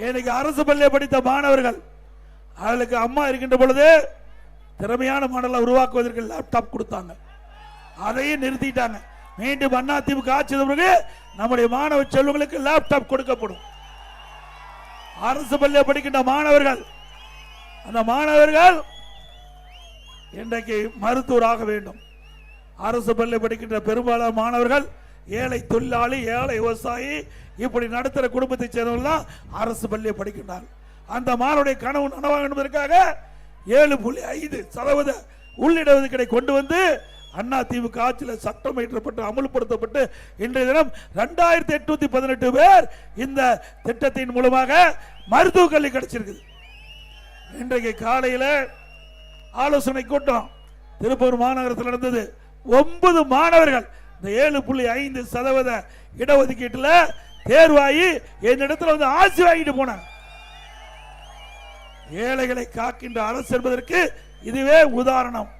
எனக்கு அரசு பள்ளியை படித்த மாணவர்கள் அவளுக்கு அம்மா இருக்கின்ற பொழுது திறமையான மாடலை உருவாக்குவதற்கு லேப்டாப் கொடுத்தாங்க. அதையும் நிறுத்திட்டாங்க. மீண்டும் அதிமுக ஆட்சி பிறகு நம்முடைய மாணவ செல்வங்களுக்கு லேப்டாப் கொடுக்கப்படும். அரசு பள்ளியை படிக்கின்ற மாணவர்கள் அந்த மாணவர்கள் இன்றைக்கு மருத்துவராக வேண்டும். அரசு பள்ளி படிக்கின்ற பெரும்பாலான மாணவர்கள் ஏழை தொழிலாளி, ஏழை விவசாயி, இப்படி நடத்துகிற குடும்பத்தை சேர்ந்தவர்கள் அரசு பள்ளியை படிக்கின்றார். அந்த மாணவருடைய கனவு நனவாக என்பதற்காக 7.5% உள்ளிடஒதுக்கீடை கொண்டு வந்து அதிமுக ஆட்சியில் சட்டம் இயற்றப்பட்டு அமல்படுத்தப்பட்டு இன்றைய தினம் 2818 பேர் இந்த திட்டத்தின் மூலமாக மருத்துவ கல்வி கிடைச்சிருக்குது. இன்றைக்கு காலையில் ஆலோசனை கூட்டம் திருப்பூர் மாநகரத்தில் நடந்தது. 9 மாணவர்கள் இந்த 7.5% இடஒதுக்கீட்டில் தேர்வாகி என்னிடத்தில் வந்து ஆசி வாங்கிட்டு போனாங்க. ஏழைகளை காக்கின்ற அரசு என்பதற்கு இதுவே உதாரணம்.